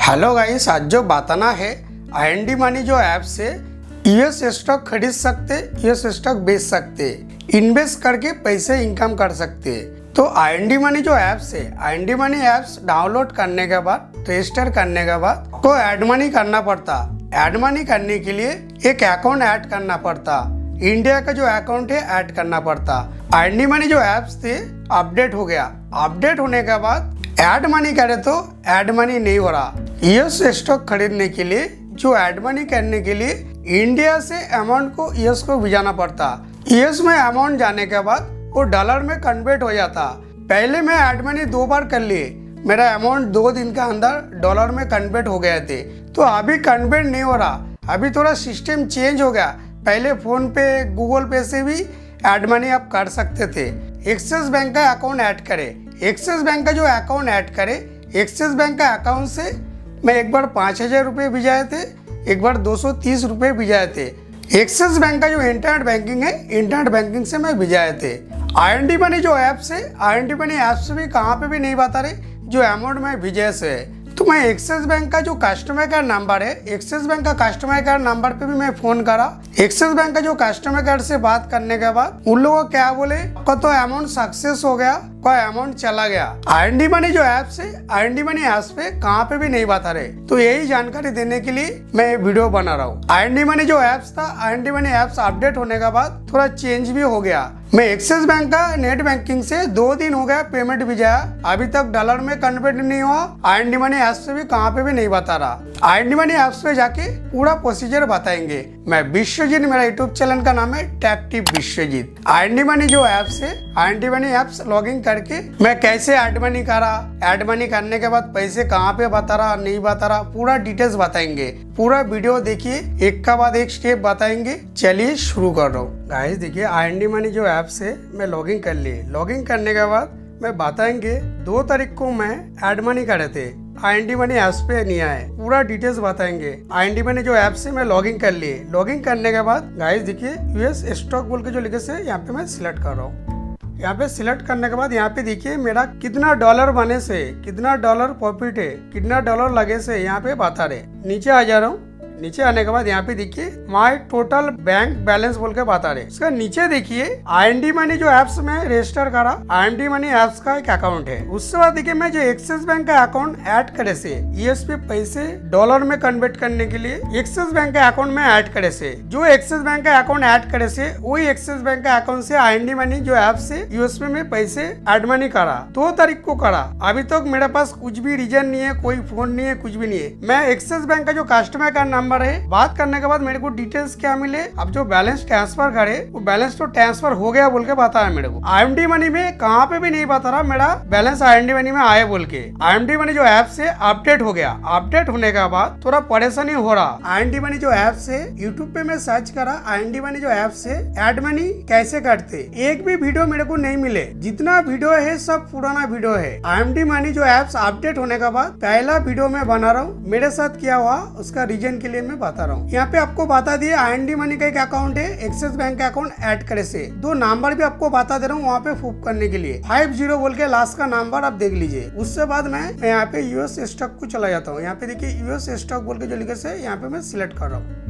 Hello guys, आज जो बताना है आईएनडी मनी जो ऐप से यूएस स्टॉक खरीद सकते, यूएस स्टॉक बेच सकते, इन्वेस्ट करके पैसे इनकम कर सकते। तो आईएनडी मनी जो ऐप्स है, आईएनडी मनी ऐप्स डाउनलोड करने के बाद, रजिस्टर करने के बाद को ऐड मनी करना पड़ता। ऐड मनी करने के लिए एक अकाउंट ऐड करना पड़ता। इंडिया का जो अकाउंट है ऐड करना पड़ता। आईएनडी मनी जो ऐप्स थे अपडेट हो गया। अपडेट होने के बाद ऐड मनी करे तो ऐड मनी नहीं हो रहा। यूएस स्टॉक खरीदने के लिए जो ऐड मनी करने के लिए इंडिया से अमाउंट को यूएस को भेजना पड़ता। यूएस में अमाउंट जाने के बाद वो डॉलर में कन्वर्ट हो जाता। पहले मैं ऐड मनी 2 बार कर लिए, मेरा अमाउंट 2 दिन के अंदर डॉलर में कन्वर्ट हो गए थे। तो अभी कन्वर्ट नहीं हो रहा, अभी थोड़ा सिस्टम चेंज हो गया। पहले फोन पे, गूगल पे से भी ऐड मनी आप कर सकते थे। एक्सिस बैंक का अकाउंट ऐड करे। एक्सिस बैंक का जो अकाउंट ऐड करे, एक्सिस बैंक का अकाउंट से मैं एक बार 5,000 रुपये भिजाए थे, एक बार 230 रुपये भिजाए थे। एक्सिस बैंक का जो इंटरनेट बैंकिंग है, इंटरनेट बैंकिंग से मैं भिजाए थे। आईएनडी मनी जो ऐप्स है, आईएनडी मनी ऐप से भी कहाँ पे भी नहीं बता रहे जो अमाउंट में भिजाए से है। तो मैं एक्सिस बैंक का जो कस्टमर केयर नंबर है, एक्सिस बैंक का कस्टमर केयर नंबर पे भी मैं फोन करा। एक्सिस बैंक का जो कस्टमर केयर से बात करने के बाद उन लोगों को क्या बोले, आपका तो अमाउंट सक्सेस हो गया, कोई अमाउंट चला गया। आईएनडी मनी जो ऐप से, आईएनडी मनी ऐप्स पे कहाँ पे भी नहीं बता रहे। तो यही जानकारी देने के लिए मैं ये वीडियो बना रहा हूँ। आईएनडी मनी जो ऐप्स था, आईएनडी मनी ऐप्स अपडेट होने के बाद थोड़ा चेंज भी हो गया। मैं एक्सिस बैंक का नेट बैंकिंग से 2 दिन हो गया पेमेंट भिजाया, अभी तक डॉलर में कन्वर्ट नहीं हुआ। आईएनडी मनी ऐप से भी कहाँ पे भी नहीं बता रहा। आईएनडी मनी ऐप्स पे जाके पूरा प्रोसीजर बताएंगे। मैं विश्वजीत, मेरा यूट्यूब चैनल का नाम है tech tip Vishwajit. IND money जो ऐप्स है, आईएनडी मनी ऐप्स लॉगिन करके मैं कैसे ऐड मनी करा, ऐड मनी करने के बाद पैसे कहाँ पे बता रहा, नहीं बता रहा, पूरा डिटेल्स बताएंगे। पूरा वीडियो देखिए, एक का बाद एक स्टेप बताएंगे। चलिए शुरू कर रहा हूँ। गाइस देखिए, आईएनडी मनी जो ऐप से मैं लॉगिन कर लिए। लॉगिन करने के बाद मैं बताएंगे 2 तारीख को मैं ऐड मनी करे थे, आईएनडी मनी ऐप्स पे नहीं आए, पूरा डिटेल्स बताएंगे। आईएनडी मनी जो ऐप से मैं लॉगिन कर लिए। लॉगिन करने के बाद गाइस देखिए, यूएस स्टॉक बोल के जो लिखे से यहाँ पे मैं सिलेक्ट कर रहा हूँ। यहाँ पे सिलेक्ट करने के बाद यहाँ पे देखिए मेरा कितना डॉलर बने से, कितना डॉलर प्रॉफिट है, कितना डॉलर लगे से यहाँ पे बता रहे। नीचे आ जा रहा हूँ। नीचे आने के बाद यहाँ पे देखिए माय टोटल बैंक बैलेंस बोल के बता रहे। इसका नीचे देखिए आईएनडी मनी जो ऐप्स में रजिस्टर करा, आईएनडी मनी ऐप्स का एक अकाउंट है। उसके बाद देखिए मैं जो एक्सिस बैंक का अकाउंट ऐड करे से, यूएस पे पैसे डॉलर में कन्वर्ट करने के लिए एक्सिस बैंक के अकाउंट में ऐड करे से, जो एक्सिस बैंक का अकाउंट ऐड करे से वही एक्सिस बैंक का अकाउंट से आईएनडी मनी जो ऐप से यूएस में पैसे ऐड मनी करा। 2 तारीख को करा। अभी तक मेरे पास कुछ भी रीजन नहीं है, कोई फोन नहीं है, कुछ भी नहीं है। मैं एक्सिस बैंक का जो कस्टमर केयर नंबर है, बात करने के बाद मेरे को डिटेल्स क्या मिले, अब जो बैलेंस ट्रांसफर करे वो बैलेंस तो ट्रांसफर हो गया बोल के बताया मेरे को। आईएनडी मनी में कहाँ पे भी नहीं बता रहा मेरा बैलेंस आईएनडी मनी में आए बोल के। आईएनडी मनी जो ऐप से अपडेट हो गया। अपडेट होने के बाद थोड़ा परेशानी हो रहा। आईएनडी मनी जो ऐप से यूट्यूब पे मैं सर्च करा, आईएनडी मनी जो ऐप से ऐड मनी कैसे करते, एक भी वीडियो मेरे को नहीं मिले। जितना वीडियो है सब पुराना वीडियो है। आईएनडी मनी जो ऐप्स अपडेट होने के बाद पहला वीडियो मैं बना रहा हूँ। मेरे साथ क्या हुआ उसका रीजन के लिए मैं बता रहा हूँ। यहाँ पे आपको बता दिए आईएनडी मनी का एक अकाउंट है, एक्सिस बैंक का अकाउंट ऐड करे से 2 नंबर भी आपको बता दे रहा हूँ वहाँ पे प्रूफ करने के लिए। 50 बोल के लास्ट का नंबर आप देख लीजिए। उसके बाद मैं यहाँ पे यूएस स्टॉक को चला जाता हूँ। यहाँ पे देखिए यूएस स्टॉक बोल के जो लिखे से यहाँ पे मैं सिलेक्ट कर रहा हूँ।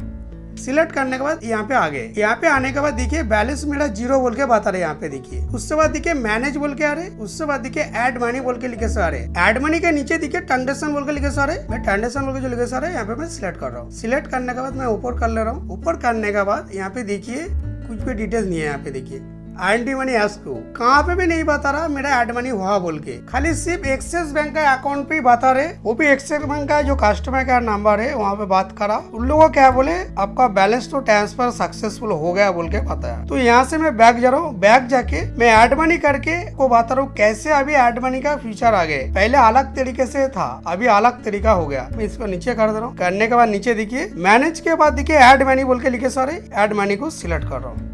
सिलेक्ट करने के बाद यहाँ पे आ गए। यहाँ पे आने के बाद देखिए बैलेंस मेरा 0 बोल के बता रहे। यहाँ पे देखिए उसके बाद देखिए मैनेज बोल के आ रहे। उसके बाद देखिए ऐड मनी बोल के लिखे से आ रहे। ऐड मनी के नीचे देखिए ट्रांजेक्शन बोल के लिखे से आ रहे। मैं ट्रांजेक्शन बोल के जो लिखे से आ रहे यहाँ पे मैं सिलेक्ट कर रहा हूँ। सिलेक्ट करने के बाद मैं ऊपर कर ले रहा हूँ। ऊपर करने के बाद यहाँ पे देखिए कुछ भी डिटेल्स नहीं है। यहाँ पे देखिए आईएनडी मनी ऐप्स को कहाँ पे भी नहीं बता रहा मेरा ऐड मनी हुआ बोल के, खाली सिर्फ एक्सिस बैंक का अकाउंट पे ही बता रहे। वो भी एक्सिस बैंक का जो कस्टमर केयर नंबर है वहाँ पे बात करा। उन लोगों क्या बोले, आपका बैलेंस तो ट्रांसफर सक्सेसफुल हो गया बोल के बताया। तो यहाँ से मैं बैक जा रहा हूँ। बैक जाके मैं ऐड मनी करके को बता रहा हूँ कैसे अभी ऐड मनी का फीचर आ गए। पहले अलग तरीके से था, अभी अलग तरीका हो गया। मैं इसको नीचे कर दे रहा हूँ। करने के बाद नीचे देखिए मैनेज के बाद देखिए ऐड मनी बोल के लिखे सारे, ऐड मनी को सिलेक्ट कर रहा हूँ।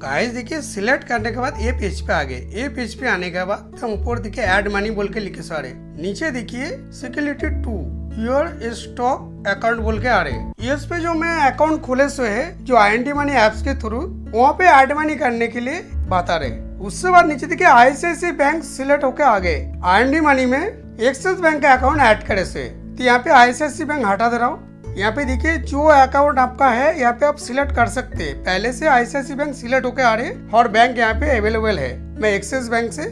गाइस देखिए सिलेक्ट करने के बाद ये पेज पे आ गए। ये पेज पे आने के बाद हम ऊपर देखिए ऐड मनी बोल के लिखे सारे। नीचे देखिए security to your stock account बोल के आ रहे। इस पे जो मैं अकाउंट खोले से है जो आईएनडी मनी ऐप्स के थ्रू, वहाँ पे ऐड मनी करने के लिए बता रहे। उसके बाद नीचे देखिए आईसीआईसीआई बैंक सिलेक्ट होके आ गए। आईएनडी मनी में एक्सिस बैंक का अकाउंट ऐड करे से तो यहाँ पे ICICI बैंक हटा दे रहा हूँ। यहाँ पे देखिए जो अकाउंट आपका है यहाँ पे आप सिलेक्ट कर सकते हैं। पहले से ICICI बैंक सिलेक्ट होकर आ रहे हैं और बैंक यहाँ पे अवेलेबल है। मैं एक्सिस बैंक से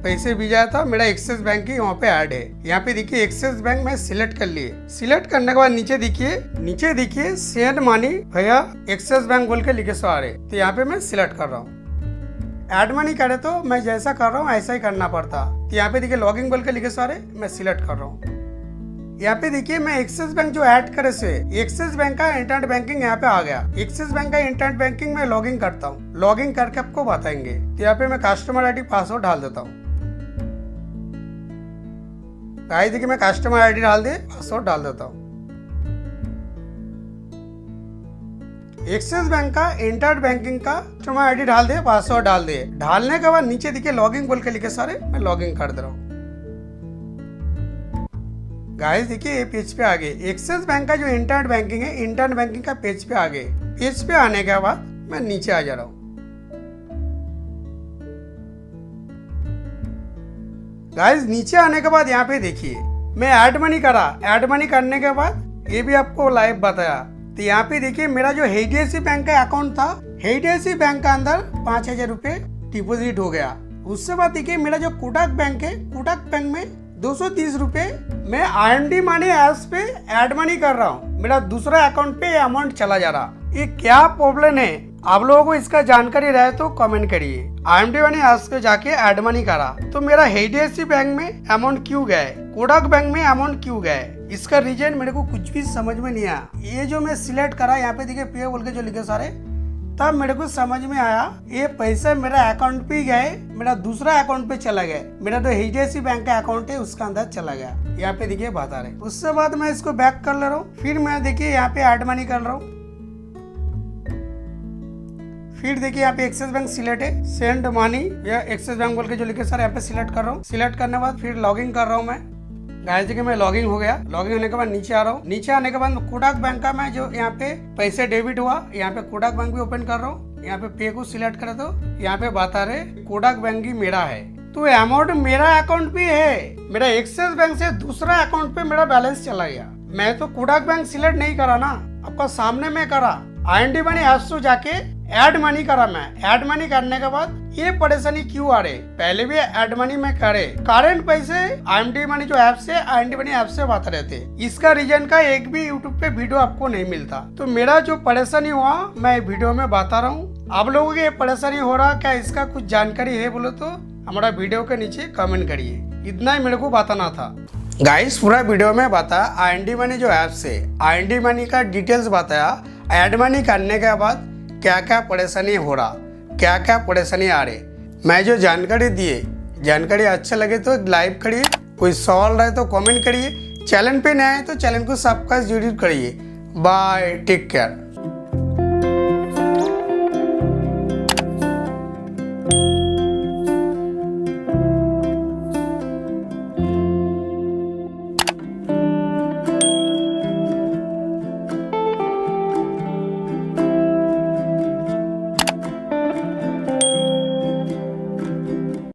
पैसे भेजा था, मेरा एक्सिस बैंक ही वहाँ पे ऐड है। यहाँ पे देखिए एक्सिस बैंक मैं सिलेक्ट कर लिए। सिलेक्ट करने के बाद नीचे देखिए सेंड मनी भैया एक्सिस बैंक बोल के लिखे सो आ रहे, तो यहाँ पे मैं सिलेक्ट कर रहा हूँ। ऐड मनी करे तो मैं जैसा कर रहा हूँ ऐसा ही करना पड़ता। तो यहाँ पे देखिए लॉगिंग बोल के लिखे सो आ रहे, मैं सिलेक्ट कर रहा हूँ। यहाँ पे देखिए मैं एक्सिस बैंक जो ऐड करे से एक्सिस बैंक का इंटरनेट बैंकिंग यहाँ पे आ गया। एक्सिस बैंक का इंटरनेट बैंकिंग में लॉगिंग करता हूँ, लॉगिंग करके आपको बताएंगे। तो यहाँ पे मैं कस्टमर ID पासवर्ड डाल देता हूँ। गाइस देखिए मैं कस्टमर ID डाल दे पासवर्ड डाल देता हूँ। एक्सिस बैंक का इंटरनेट बैंकिंग का कस्टमर ID डाल दे पासवर्ड डाल दे। डालने के बाद नीचे देखिए लॉगिंग बोल के लिखे सारे, मैं लॉगिंग कर दे रहा हूँ। गाइस देखिए ये पेज पे आ गए। एक्सिस बैंक का जो इंटरनेट बैंकिंग है इंटरनेट बैंकिंग का पेज पे आ गए। पेज पे आने के बाद मैं नीचे आ जा रहा हूँ। गाइस नीचे आने के बाद यहाँ पे देखिए मैं ऐड मनी करा। ऐड मनी करने के बाद ये भी आपको लाइव बताया। तो यहाँ पे देखिए मेरा जो HDFC बैंक का अकाउंट था, HDFC बैंक का अंदर 5,000 रुपए डिपोजिट हो गया। उसके बाद देखिए मेरा जो कोटक बैंक है, कोटक बैंक में 230 रुपए मैं IMD मनी ऐप्स पे ऐड मनी कर रहा हूँ। मेरा दूसरा अकाउंट पे अमाउंट चला जा रहा। ये क्या प्रॉब्लम है, आप लोगों को इसका जानकारी रहे तो कमेंट करिए। IMD मनी ऐप्स पे जाके ऐड मनी करा तो मेरा HDFC बैंक में अमाउंट क्यों गए, कोटक बैंक में अमाउंट क्यों गए, इसका रीजन मेरे को कुछ भी समझ में नहीं आया। ये जो मैं सिलेक्ट करा यहाँ पे देखिए पे बोल के जो लिखे सारे, तब मेरे को समझ में आया ये पैसे मेरा अकाउंट पे गए, मेरा दूसरा अकाउंट पे चला गया। मेरा जो HDFC बैंक का अकाउंट है उसका अंदर चला गया। यहाँ पे देखिए बता रहे। उसके बाद मैं इसको बैक कर ले रहा हूँ। फिर मैं देखिए यहाँ पे ऐड मनी कर रहा हूँ। फिर देखिए यहाँ पे एक्सिस बैंक सिलेक्ट है, सेंड मनी या एक्सिस बैंक बोल के जो लिखे सर यहाँ पे सिलेक्ट कर रहा हूँ। सिलेक्ट करने के बाद फिर लॉगिंग कर रहा हूँ मैं। गाइस देखिए मैं लॉगिंग हो गया। लॉगिंग होने के बाद नीचे आ रहा हूँ। नीचे आने के बाद कोटक बैंक का मैं जो यहाँ पे पैसे डेबिट हुआ, यहाँ पे कोटक बैंक भी ओपन कर रहा हूँ। यहाँ पे पे को सिलेक्ट करे तो यहाँ पे बता रहे कोटक बैंक ही मेरा है, तो अमाउंट मेरा अकाउंट भी है। मेरा एक्सिस बैंक से दूसरा अकाउंट पे मेरा बैलेंस चला गया। मैं तो कोटक बैंक सिलेक्ट नहीं करा ना, आपका सामने में करा। IMD मनी ऐप्स से जाके ऐड मनी करा। मैं ऐड मनी करने के बाद ये परेशानी क्यों आ रही, पहले भी ऐड मनी में करे, करंट पैसे IMD मनी जो ऐप से IMD मनी ऐप से बात रहते, इसका रीजन का एक भी यूट्यूब पे वीडियो आपको नहीं मिलता। तो मेरा जो परेशानी हुआ मैं वीडियो में बता रहा हूँ। आप लोगों की ये परेशानी हो रहा क्या, इसका कुछ जानकारी है बोलो तो हमारा वीडियो के नीचे कमेंट करिए। इतना ही मेरे को बताना था। गाइस पूरा वीडियो में बताया IMD मनी जो ऐप से IMD मनी का डिटेल्स बताया। ऐड मनी करने के बाद क्या क्या परेशानी हो रहा, क्या क्या परेशानी आ रही, मैं जो जानकारी दिए, जानकारी अच्छा लगे तो लाइक करिए, कोई सवाल रहे तो कमेंट करिए। चैनल पे नए आए तो चैनल को सब्सक्राइब जरूर करिए। Bye, take care.